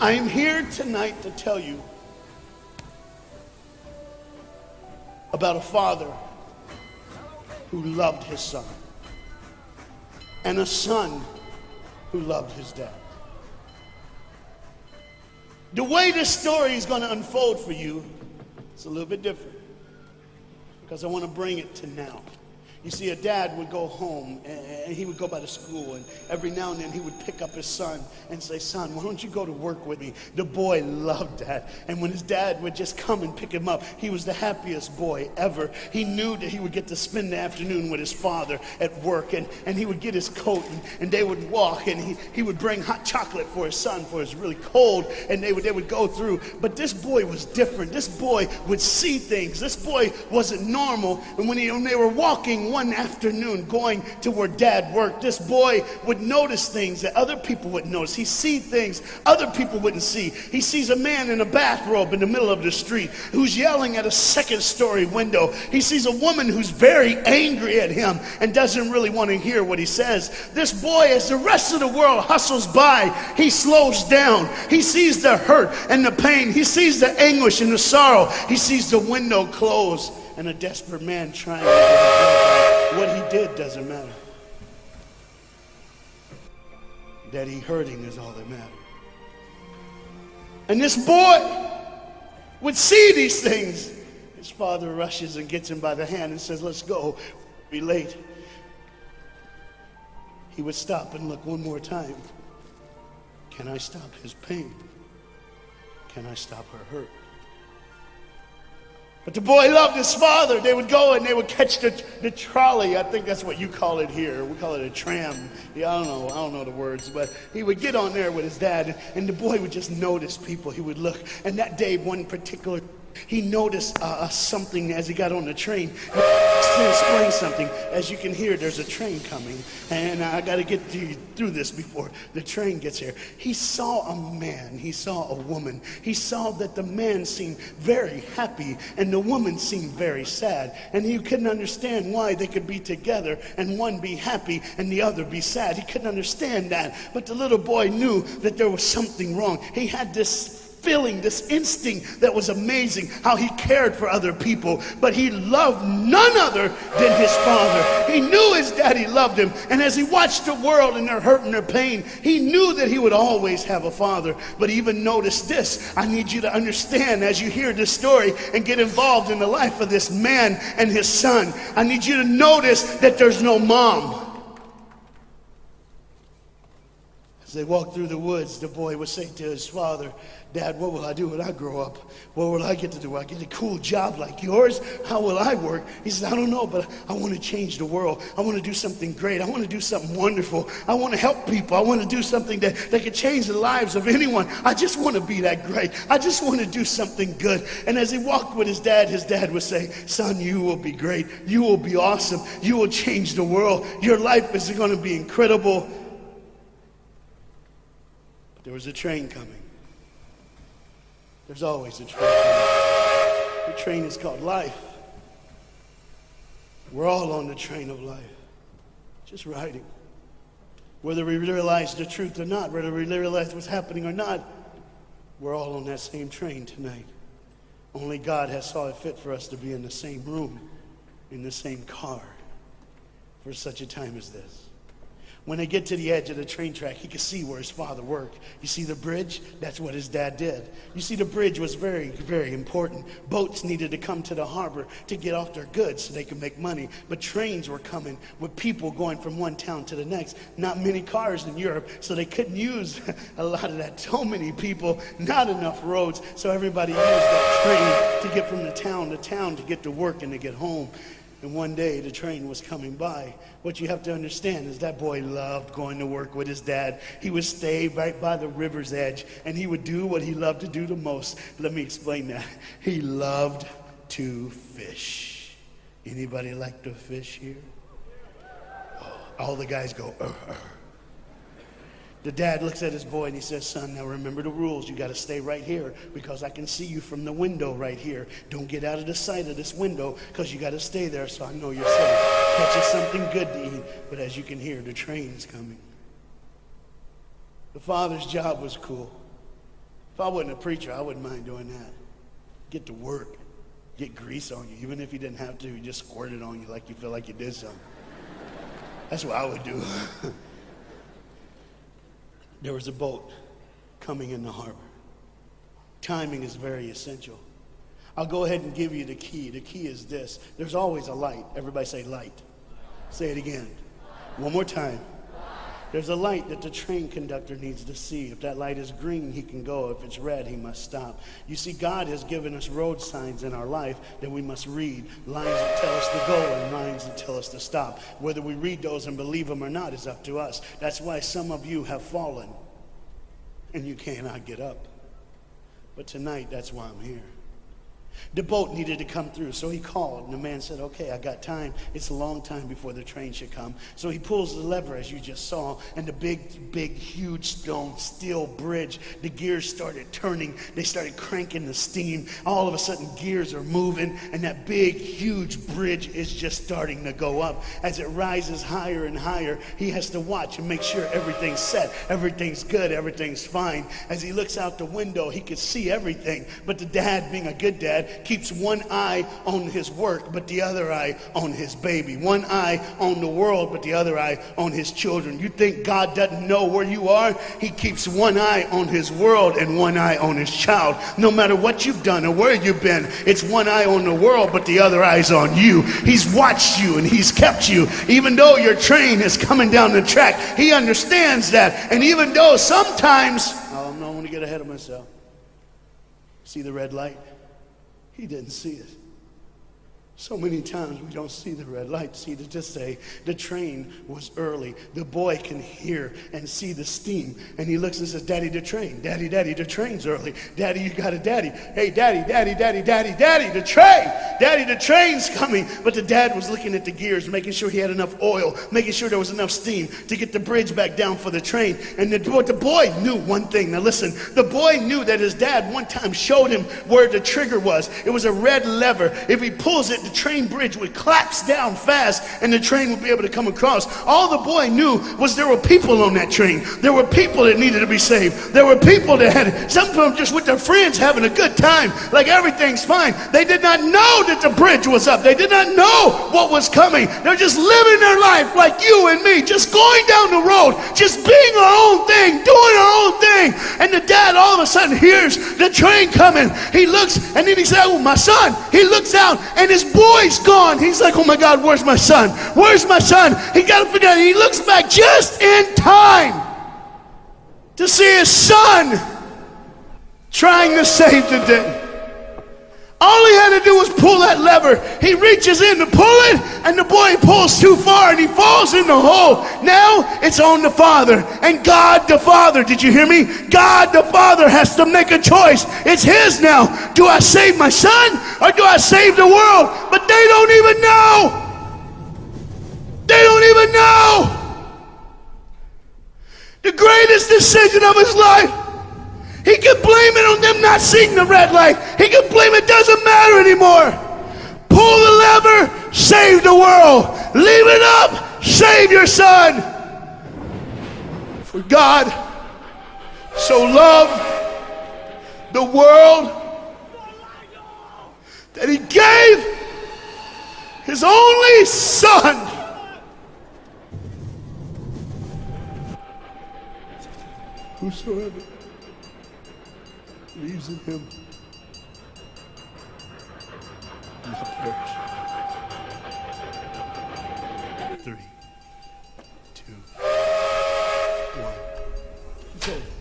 I am here tonight to tell you about a father who loved his son and a son who loved his dad. The way this story is going to unfold for you is a little bit different because I want to bring it to now. You see, a dad would go home and he would go by to school, and every now and then he would pick up his son and say, "Son, why don't you go to work with me?" The boy loved that. And when his dad would just come and pick him up, he was the happiest boy ever. He knew that he would get to spend the afternoon with his father at work, and he would get his coat, and they would walk, and he would bring hot chocolate for his son, for it's really cold, and they would go through. But this boy was different. This boy would see things. This boy wasn't normal. And when they were walking one afternoon going to where dad worked, this boy would notice things that other people wouldn't notice. He see things other people wouldn't see. He sees a man in a bathrobe in the middle of the street who's yelling at a second-story window. He sees a woman who's very angry at him and doesn't really want to hear what he says. This boy, as the rest of the world hustles by, he slows down. He sees the hurt and the pain. He sees the anguish and the sorrow. He sees the window close and a desperate man trying to get it. What he did doesn't matter. That he hurting is all that matters. And this boy would see these things. His father rushes and gets him by the hand and says, "Let's go. We'll be late." He would stop and look one more time. Can I stop his pain? Can I stop her hurt? But the boy loved his father. They would go and they would catch the trolley. I think that's what you call it here. We call it a tram. Yeah, I don't know the words. But he would get on there with his dad, and the boy would just notice people. He would look. And that day, one particular, he noticed something as he got on the train. To explain something, as you can hear, there's a train coming, and I got to get through this before the train gets here. He saw a man, he saw a woman. He saw that the man seemed very happy and the woman seemed very sad, and he couldn't understand why they could be together and one be happy and the other be sad. He couldn't understand that, but the little boy knew that there was something wrong. He had this feeling, this instinct that was amazing, how he cared for other people, but he loved none other than his father. He knew his daddy loved him, and as he watched the world and their hurt and their pain, he knew that he would always have a father. But he even noticed this. I need you to understand as you hear this story and get involved in the life of this man and his son. I need you to notice that there's no mom. As they walked through the woods, the boy would say to his father, "Dad, what will I do when I grow up? What will I get to do? Will I get a cool job like yours? How will I work?" He says, "I don't know, but I want to change the world. I want to do something great. I want to do something wonderful. I want to help people. I want to do something that could change the lives of anyone. I just want to be that great. I just want to do something good." And as he walked with his dad would say, "Son, you will be great. You will be awesome. You will change the world. Your life is going to be incredible." But there was a train coming. There's always a train coming. The train is called life. We're all on the train of life, just riding. Whether we realize the truth or not, whether we realize what's happening or not, we're all on that same train tonight. Only God has saw it fit for us to be in the same room, in the same car, for such a time as this. When they get to the edge of the train track, he could see where his father worked. You see the bridge? That's what his dad did. You see, the bridge was very, very important. Boats needed to come to the harbor to get off their goods so they could make money. But trains were coming with people going from one town to the next. Not many cars in Europe, so they couldn't use a lot of that. So many people, not enough roads, so everybody used that train to get from the town to town to get to work and to get home. And one day the train was coming by. What you have to understand is that boy loved going to work with his dad. He would stay right by the river's edge, and he would do what he loved to do the most. Let me explain that. He loved to fish. Anybody like to fish here? Oh, all the guys go, The dad looks at his boy and he says, son, now remember the rules. You got to stay right here because I can see you from the window right here. Don't get out of the sight of this window because you got to stay there so I know you're safe. Catch you something good to eat. But as you can hear, the train's coming. The father's job was cool. If I wasn't a preacher, I wouldn't mind doing that. Get to work. Get grease on you. Even if you didn't have to, you just squirt it on you like you feel like you did something. That's what I would do. There was a boat coming in the harbor. Timing is very essential. I'll go ahead and give you the key. The key is this. There's always a light. Everybody say light. Say it again. One more time. There's a light that the train conductor needs to see. If that light is green, he can go. If it's red, he must stop. You see, God has given us road signs in our life that we must read. Lines that tell us to go and lines that tell us to stop. Whether we read those and believe them or not is up to us. That's why some of you have fallen and you cannot get up. But tonight, that's why I'm here. The boat needed to come through, so he called, and the man said, okay, I got time. It's a long time before the train should come. So he pulls the lever, as you just saw, and the big, huge stone steel bridge, the gears started turning. They started cranking the steam. All of a sudden, gears are moving, and that big, huge bridge is just starting to go up. As it rises higher and higher, he has to watch and make sure everything's set, everything's good, everything's fine. As he looks out the window, he could see everything, but the dad, being a good dad, keeps one eye on his work, but the other eye on his baby. One eye on the world, but the other eye on his children. You think God doesn't know where you are? He keeps one eye on his world and one eye on his child. No matter what you've done or where you've been, it's one eye on the world, but the other eye's on you. He's watched you and he's kept you. Even though your train is coming down the track, he understands that. And even though sometimes, I don't want to get ahead of myself. See the red light? He didn't see it. So many times we don't see the red light. See, to just say the train was early. The boy can hear and see the steam. And he looks and says, Daddy, the train. Daddy, the train's early. Daddy, you got a daddy. Hey, Daddy, the train. Daddy, the train's coming. But the dad was looking at the gears, making sure he had enough oil, making sure there was enough steam to get the bridge back down for the train. And the boy knew one thing. Now listen, the boy knew that his dad one time showed him where the trigger was. It was a red lever. If he pulls it, the train bridge would collapse down fast and the train would be able to come across. All the boy knew was there were people on that train. There were people that needed to be saved. There were people that had, some of them just with their friends having a good time, like everything's fine. They did not know that the bridge was up. They did not know what was coming. They're just living their life like you and me, just going down the road, just being our own thing, doing our own thing. And the dad all of a sudden hears the train coming. He looks and then he said, oh, my son. He looks out and his boy's gone. He's like, oh my God, where's my son? Where's my son? He got to figure out. He looks back just in time to see his son trying to save the day. All he had to do was pull that lever. He reaches in to pull it, and the boy pulls too far, and he falls in the hole. Now it's on the father. And God the Father, did you hear me? God the Father has to make a choice. It's his now. Do I save my son, or do I save the world? But they don't even know. They don't even know. The greatest decision of his life. He can blame it on them not seeing the red light. He can blame it doesn't matter anymore. Pull the lever, save the world. Leave it up, save your son. For God so loved the world that he gave his only son. Whosoever believes in him will not perish. 3, 2, 1. It's over.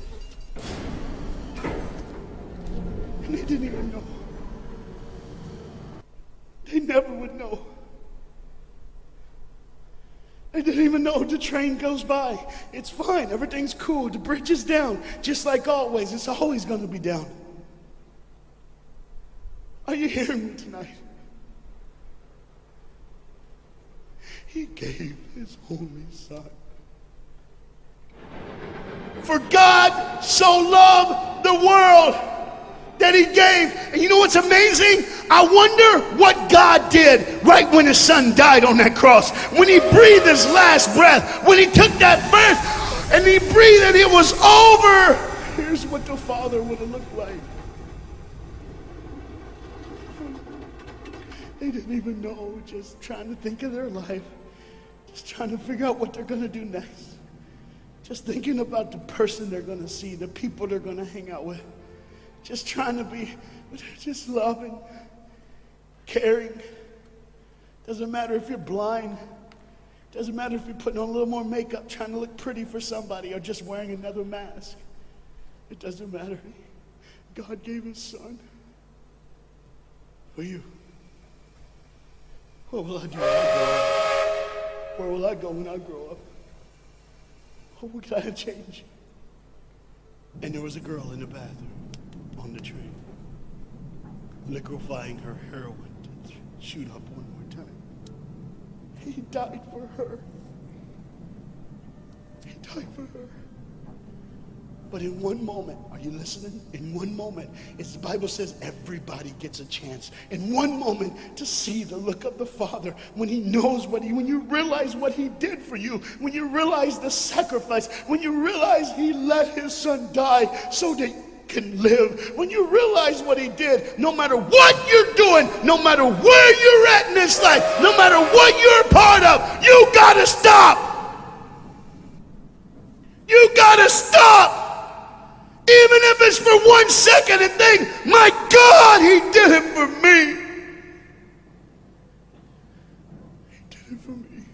And they didn't even know. They never would know They didn't even know the train goes by. It's fine. Everything's cool. The bridge is down. Just like always. It's always going to be down. Are you hearing me tonight? He gave his only son. For God so loved the world that he gave. And you know what's amazing? I wonder what God did right when his son died on that cross. When he breathed his last breath. When he took that breath and he breathed and it was over. Here's what the Father would have looked like. They didn't even know, just trying to think of their life. Just trying to figure out what they're going to do next. Just thinking about the person they're going to see, the people they're going to hang out with. Just trying to be, just loving, caring. Doesn't matter if you're blind. Doesn't matter if you're putting on a little more makeup, trying to look pretty for somebody, or just wearing another mask. It doesn't matter. God gave his son for you. What will I do when I grow up? Where will I go when I grow up? What can I change? And there was a girl in the bathroom on the train, liquefying her heroin to shoot up one more time. He died for her. He died for her. But in one moment, are you listening? In one moment, as the Bible says, everybody gets a chance. In one moment to see the look of the Father when he knows when you realize what he did for you, when you realize the sacrifice, when you realize he let his son die so that you can live, when you realize what he did, no matter what you're doing, no matter where you're at in this life, no matter what you're a part of, you gotta stop. You gotta stop. Even if it's for 1 second and think, my God, he did it for me. He did it for me.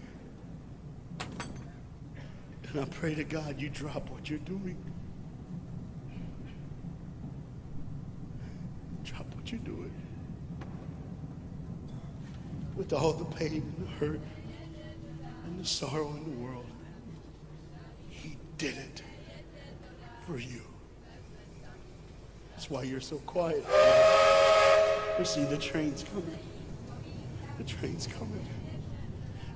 And I pray to God you drop what you're doing. Drop what you're doing. With all the pain and the hurt and the sorrow in the world, he did it for you. That's why you're so quiet. You see, the train's coming. The train's coming.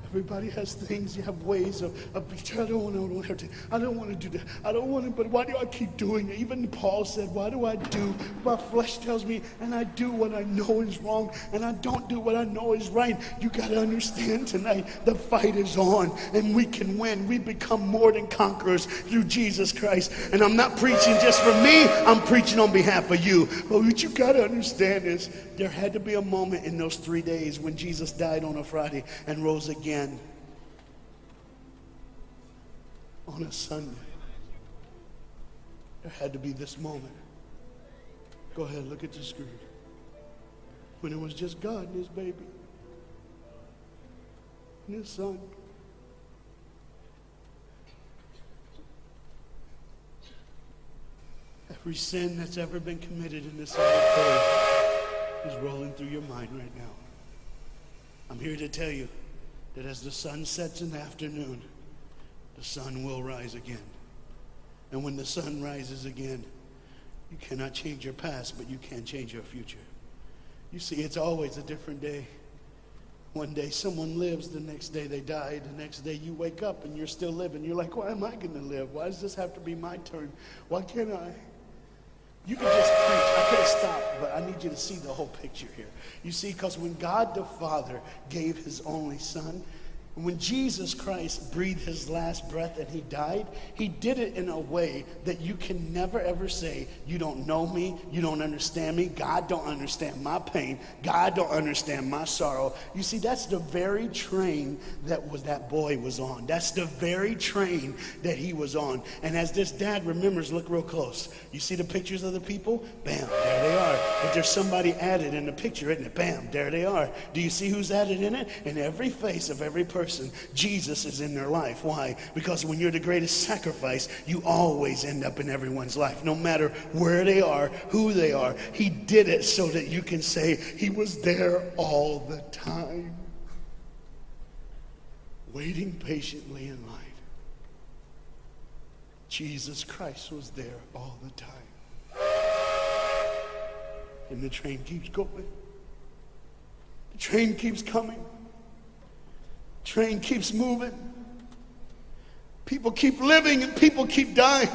Everybody has things. You have ways of I don't want to do that. I don't want to, but why do I keep doing it? Even Paul said, why do I do? My flesh tells me, and I do what I know is wrong, and I don't do what I know is right. You got to understand tonight, the fight is on, and we can win. We become more than conquerors through Jesus Christ. And I'm not preaching just for me. I'm preaching on behalf of you. But what you got to understand is, there had to be a moment in those 3 days when Jesus died on a Friday and rose again on a Sunday. There had to be this moment. Go ahead, look at the screen. When it was just God and his baby and his son. Every sin that's ever been committed in this earth is rolling through your mind right now. I'm here to tell you that as the sun sets in the afternoon, the sun will rise again. And when the sun rises again, you cannot change your past, but you can change your future. You see, it's always a different day. One day someone lives, the next day they die, the next day you wake up and you're still living. You're like, why am I going to live? Why does this have to be my turn? Why can't I? You can just preach. I could have stopped, but I need you to see the whole picture here. You see, because when God the Father gave his only son, when Jesus Christ breathed his last breath and he died, he did it in a way that you can never ever say, you don't know me, you don't understand me, God don't understand my pain, God don't understand my sorrow. You see, that's the very train that boy was on. That's the very train that he was on. And as this dad remembers, look real close. You see the pictures of the people? Bam, there they are. But there's somebody added in the picture, isn't it? Bam, there they are. Do you see who's added in it? In every face of every person, Jesus is in their life. Why? Because when you're the greatest sacrifice, you always end up in everyone's life, no matter where they are, who they are. He did it so that you can say he was there all the time. waiting patiently in line. Jesus Christ was there all the time. And the train keeps going. The train keeps coming. The train keeps moving. People keep living and people keep dying.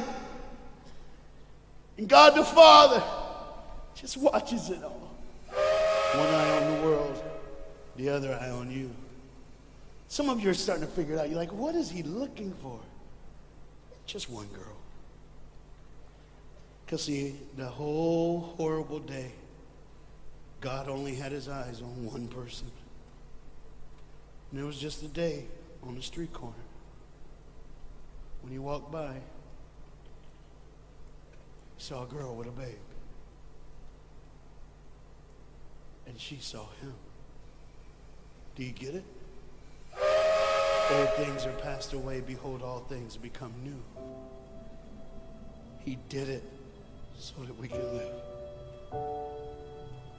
And God the Father just watches it all. One eye on the world, the other eye on you. Some of you are starting to figure it out. You're like, what is he looking for? Just one girl. Because see, the whole horrible day, God only had his eyes on one person. And it was just a day on the street corner. When he walked by, he saw a girl with a babe. And she saw him. Do you get it? Old things are passed away. Behold, all things become new. He did it so that we can live.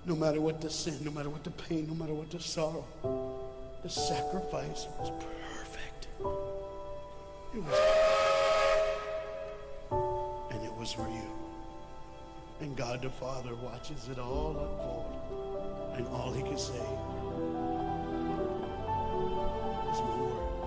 No matter what the sin, no matter what the pain, no matter what the sorrow, the sacrifice was perfect. It was perfect. And it was for you. And God the Father watches it all unfold. And all he can say is one word.